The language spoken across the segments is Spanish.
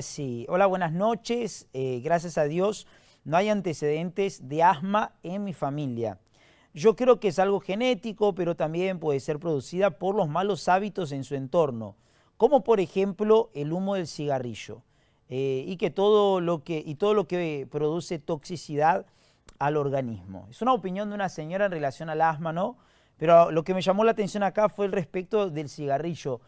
Sí, hola, buenas noches. Gracias a Dios no hay antecedentes de asma en mi familia. Yo creo que es algo genético, pero también puede ser producida por los malos hábitos en su entorno, como por ejemplo el humo del cigarrillo, y todo lo que produce toxicidad al organismo. Es una opinión de una señora en relación al asma, ¿no? Pero lo que me llamó la atención acá fue el respecto del cigarrillo.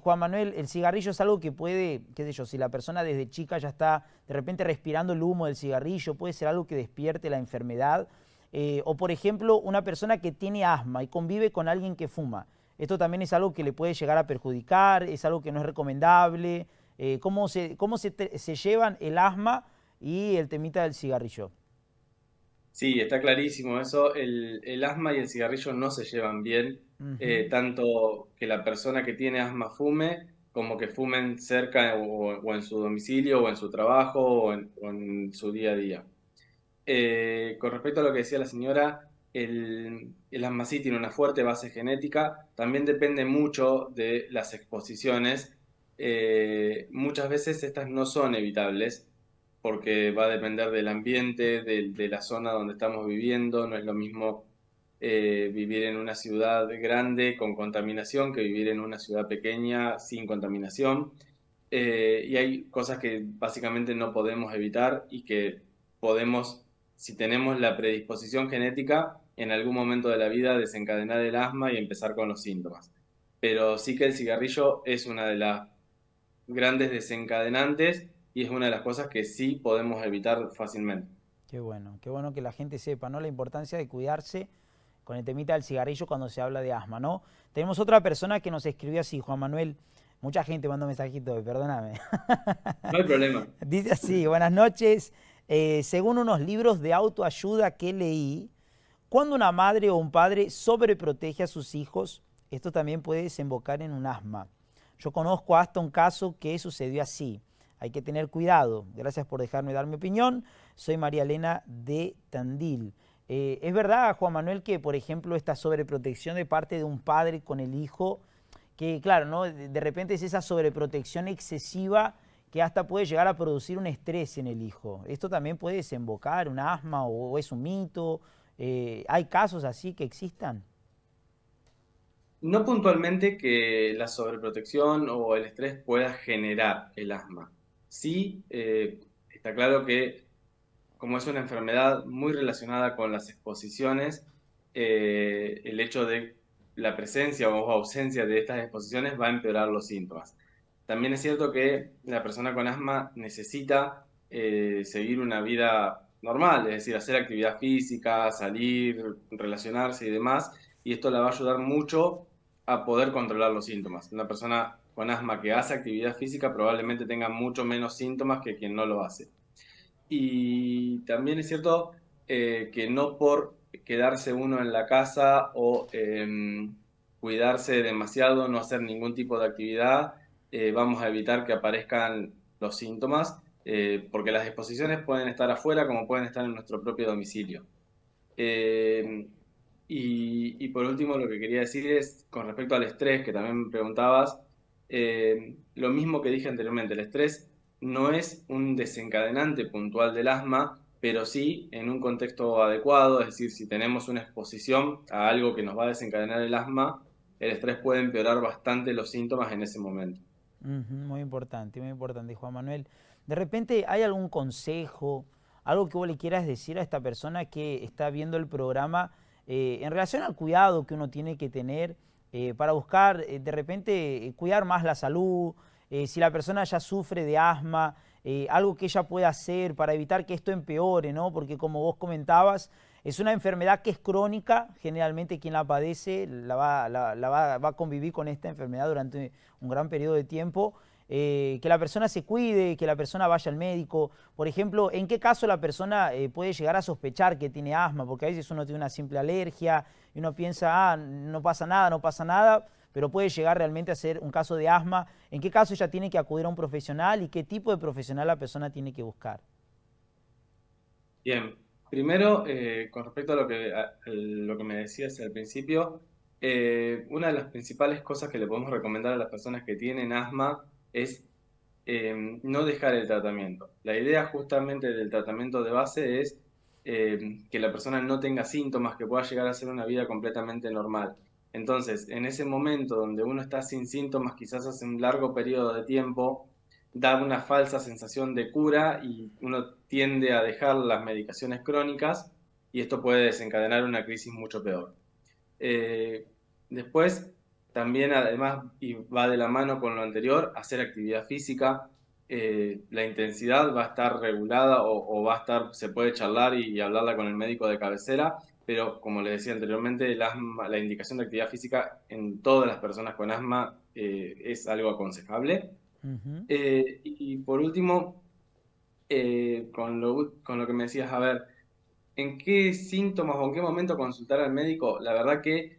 Juan Manuel, el cigarrillo es algo que puede, qué sé yo, si la persona desde chica ya está de repente respirando el humo del cigarrillo, puede ser algo que despierte la enfermedad. O por ejemplo, una persona que tiene asma y convive con alguien que fuma. Esto también es algo que le puede llegar a perjudicar, es algo que no es recomendable. ¿Cómo se llevan el asma y el temita del cigarrillo? Sí, está clarísimo eso. El asma y el cigarrillo no se llevan bien, Ujú. tanto que la persona que tiene asma fume, como que fumen cerca o en su domicilio, o en su trabajo, o en su día a día. Con respecto a lo que decía la señora, el asma sí tiene una fuerte base genética, también depende mucho de las exposiciones. Muchas veces estas no son evitables porque va a depender del ambiente, de la zona donde estamos viviendo. No es lo mismo vivir en una ciudad grande con contaminación que vivir en una ciudad pequeña sin contaminación. Y hay cosas que básicamente no podemos evitar y que podemos, si tenemos la predisposición genética, en algún momento de la vida desencadenar el asma y empezar con los síntomas. Pero sí que el cigarrillo es una de las grandes desencadenantes y es una de las cosas que sí podemos evitar fácilmente. Qué bueno que la gente sepa, ¿no? La importancia de cuidarse con el temita del cigarrillo cuando se habla de asma, ¿no? Tenemos otra persona que nos escribió así, Juan Manuel. Mucha gente mandó mensajitos hoy, perdóname. No hay problema. Dice así, buenas noches. Según unos libros de autoayuda que leí, cuando una madre o un padre sobreprotege a sus hijos, esto también puede desembocar en un asma. Yo conozco hasta un caso que sucedió así. Hay que tener cuidado. Gracias por dejarme dar mi opinión. Soy María Elena de Tandil. ¿Es verdad, Juan Manuel, que, por ejemplo, esta sobreprotección de parte de un padre con el hijo, que, claro, ¿no? De repente es esa sobreprotección excesiva que hasta puede llegar a producir un estrés en el hijo? ¿Esto también puede desembocar un asma o es un mito? ¿Hay casos así que existan? No puntualmente que la sobreprotección o el estrés pueda generar el asma. Sí, está claro que como es una enfermedad muy relacionada con las exposiciones, el hecho de la presencia o ausencia de estas exposiciones va a empeorar los síntomas. También es cierto que la persona con asma necesita seguir una vida normal, es decir, hacer actividad física, salir, relacionarse y demás, y esto la va a ayudar mucho a poder controlar los síntomas. Una persona con asma que hace actividad física probablemente tenga mucho menos síntomas que quien no lo hace. Y también es cierto que no por quedarse uno en la casa o cuidarse demasiado, no hacer ningún tipo de actividad, vamos a evitar que aparezcan los síntomas, porque las exposiciones pueden estar afuera como pueden estar en nuestro propio domicilio. Eh, y por último, lo que quería decir es, con respecto al estrés, que también me preguntabas, lo mismo que dije anteriormente, el estrés no es un desencadenante puntual del asma, pero sí en un contexto adecuado, es decir, si tenemos una exposición a algo que nos va a desencadenar el asma, el estrés puede empeorar bastante los síntomas en ese momento. Ujú, muy importante, Juan Manuel. De repente, ¿hay algún consejo, algo que vos le quieras decir a esta persona que está viendo el programa en relación al cuidado que uno tiene que tener para buscar, de repente, cuidar más la salud? Si la persona ya sufre de asma, algo que ella pueda hacer para evitar que esto empeore, ¿no? Porque como vos comentabas, es una enfermedad que es crónica, generalmente quien la padece va a convivir con esta enfermedad durante un gran periodo de tiempo. Que la persona se cuide, que la persona vaya al médico. Por ejemplo, ¿en qué caso la persona puede llegar a sospechar que tiene asma? Porque a veces uno tiene una simple alergia y uno piensa, ah, no pasa nada, no pasa nada, pero puede llegar realmente a ser un caso de asma. ¿En qué caso ella tiene que acudir a un profesional y qué tipo de profesional la persona tiene que buscar? Bien, primero, con respecto a lo que me decías al principio, una de las principales cosas que le podemos recomendar a las personas que tienen asma es no dejar el tratamiento. La idea justamente del tratamiento de base es que la persona no tenga síntomas, que pueda llegar a hacer una vida completamente normal. Entonces, en ese momento donde uno está sin síntomas, quizás hace un largo periodo de tiempo, da una falsa sensación de cura y uno tiende a dejar las medicaciones crónicas y esto puede desencadenar una crisis mucho peor. Eh, Después, también además, y va de la mano con lo anterior, hacer actividad física. La intensidad va a estar regulada o va a estar, se puede charlar y hablarla con el médico de cabecera, pero como les decía anteriormente, el asma, la indicación de actividad física en todas las personas con asma es algo aconsejable. Ujú. Y por último, con lo que me decías, a ver, ¿en qué síntomas o en qué momento consultar al médico? La verdad que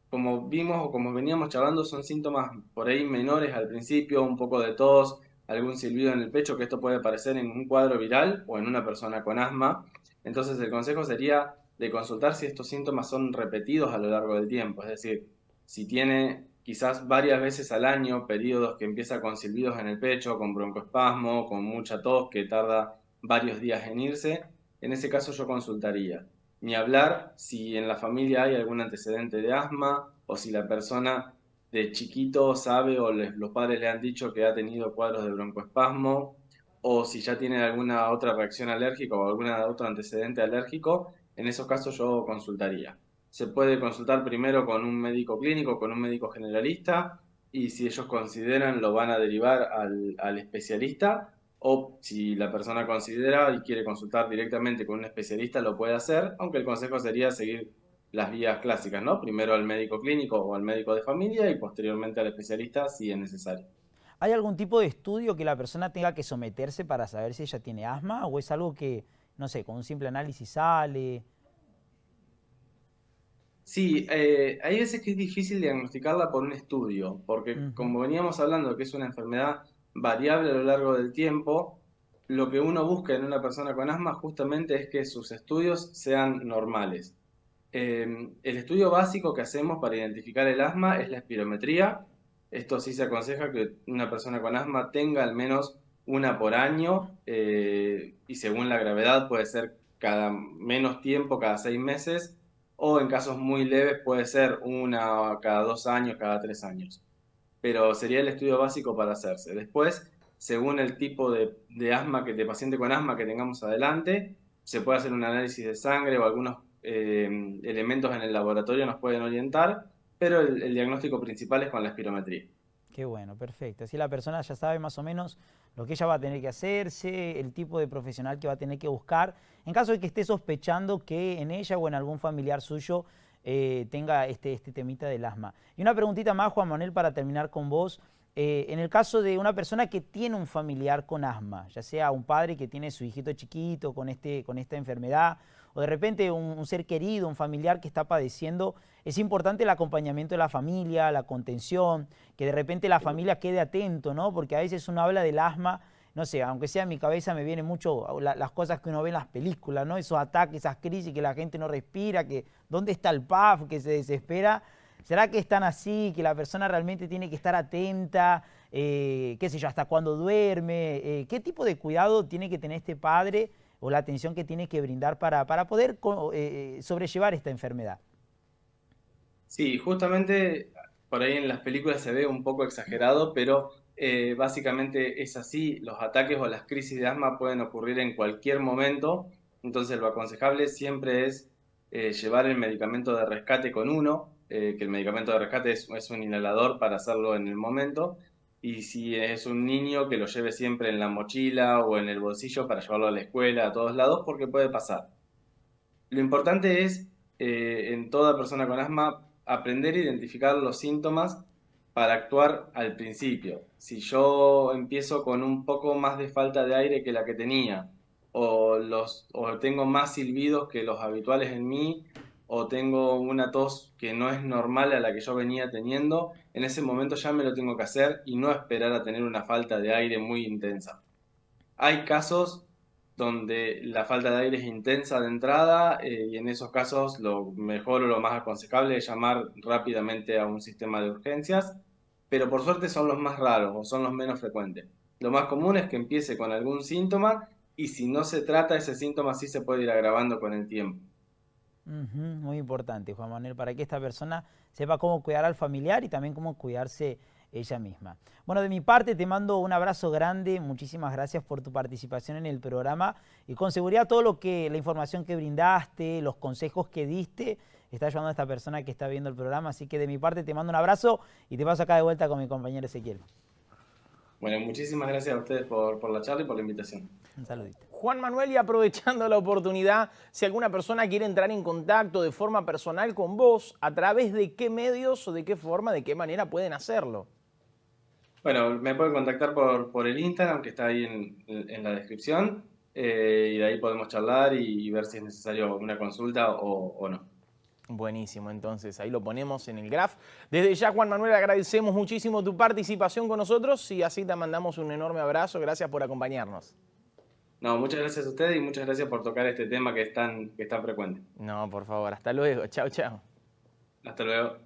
como vimos o como veníamos charlando, son síntomas por ahí menores al principio, un poco de tos, algún silbido en el pecho, que esto puede aparecer en un cuadro viral o en una persona con asma. Entonces el consejo sería de consultar si estos síntomas son repetidos a lo largo del tiempo, es decir, si tiene quizás varias veces al año periodos que empieza con silbidos en el pecho, con broncoespasmo, con mucha tos que tarda varios días en irse, en ese caso yo consultaría. Ni hablar si en la familia hay algún antecedente de asma o si la persona de chiquito sabe o los padres le han dicho que ha tenido cuadros de broncoespasmo o si ya tiene alguna otra reacción alérgica o algún otro antecedente alérgico, en esos casos yo consultaría. Se puede consultar primero con un médico clínico, con un médico generalista y si ellos consideran lo van a derivar al especialista o si la persona considera y quiere consultar directamente con un especialista, lo puede hacer, aunque el consejo sería seguir las vías clásicas, ¿no? Primero al médico clínico o al médico de familia y posteriormente al especialista si es necesario. ¿Hay algún tipo de estudio que la persona tenga que someterse para saber si ella tiene asma o es algo que, no sé, con un simple análisis sale? Sí, hay veces que es difícil diagnosticarla por un estudio, porque Ujú. como veníamos hablando que es una enfermedad variable a lo largo del tiempo, lo que uno busca en una persona con asma justamente es que sus estudios sean normales. El estudio básico que hacemos para identificar el asma es la espirometría. Esto sí se aconseja que una persona con asma tenga al menos una por año y según la gravedad puede ser cada menos tiempo, cada 6 meses, o en casos muy leves puede ser una cada 2 años, cada 3 años, pero sería el estudio básico para hacerse. Después, según el tipo de asma de paciente con asma que tengamos adelante, se puede hacer un análisis de sangre o algunos elementos en el laboratorio nos pueden orientar, pero el diagnóstico principal es con la espirometría. Qué bueno, perfecto. Así la persona ya sabe más o menos lo que ella va a tener que hacerse, el tipo de profesional que va a tener que buscar, en caso de que esté sospechando que en ella o en algún familiar suyo tenga este temita del asma. Y una preguntita más, Juan Manuel, para terminar con vos. En el caso de una persona que tiene un familiar con asma, ya sea un padre que tiene su hijito chiquito con esta enfermedad, o de repente un ser querido, un familiar que está padeciendo, es importante el acompañamiento de la familia, la contención, que de repente la familia quede atento, ¿no? Porque a veces uno habla del asma, no sé, aunque sea en mi cabeza me vienen mucho las cosas que uno ve en las películas, ¿no? Esos ataques, esas crisis que la gente no respira, que dónde está el PAF, que se desespera. ¿Será que están así, que la persona realmente tiene que estar atenta, qué sé yo, hasta cuando duerme? ¿Qué tipo de cuidado tiene que tener este padre o la atención que tiene que brindar para poder sobrellevar esta enfermedad? Sí, justamente por ahí en las películas se ve un poco exagerado, pero básicamente es así. Los ataques o las crisis de asma pueden ocurrir en cualquier momento, entonces lo aconsejable siempre es llevar el medicamento de rescate con uno, que el medicamento de rescate es un inhalador para hacerlo en el momento, y si es un niño que lo lleve siempre en la mochila o en el bolsillo para llevarlo a la escuela, a todos lados, porque puede pasar. Lo importante es, en toda persona con asma, aprender a identificar los síntomas para actuar al principio. Si yo empiezo con un poco más de falta de aire que la que tenía, o tengo más silbidos que los habituales en mí, o tengo una tos que no es normal a la que yo venía teniendo, en ese momento ya me lo tengo que hacer y no esperar a tener una falta de aire muy intensa. Hay casos donde la falta de aire es intensa de entrada y en esos casos lo mejor o lo más aconsejable es llamar rápidamente a un sistema de urgencias, pero por suerte son los más raros o son los menos frecuentes. Lo más común es que empiece con algún síntoma y si no se trata ese síntoma sí se puede ir agravando con el tiempo. Ujú, muy importante, Juan Manuel, para que esta persona sepa cómo cuidar al familiar y también cómo cuidarse ella misma. Bueno, de mi parte te mando un abrazo grande, muchísimas gracias por tu participación en el programa y con seguridad todo lo que, la información que brindaste, los consejos que diste, está ayudando a esta persona que está viendo el programa, así que de mi parte te mando un abrazo y te paso acá de vuelta con mi compañero Ezequiel. Bueno, muchísimas gracias a ustedes por la charla y por la invitación. Un saludito. Juan Manuel, y aprovechando la oportunidad, si alguna persona quiere entrar en contacto de forma personal con vos, ¿a través de qué medios o de qué forma, de qué manera pueden hacerlo? Bueno, me pueden contactar por el Instagram que está ahí en la descripción y de ahí podemos charlar y ver si es necesario una consulta o no. Buenísimo, entonces ahí lo ponemos en el graph. Desde ya, Juan Manuel, agradecemos muchísimo tu participación con nosotros y así te mandamos un enorme abrazo. Gracias por acompañarnos. No, muchas gracias a ustedes y muchas gracias por tocar este tema que es tan frecuente. No, por favor, hasta luego. Chao, chao. Hasta luego.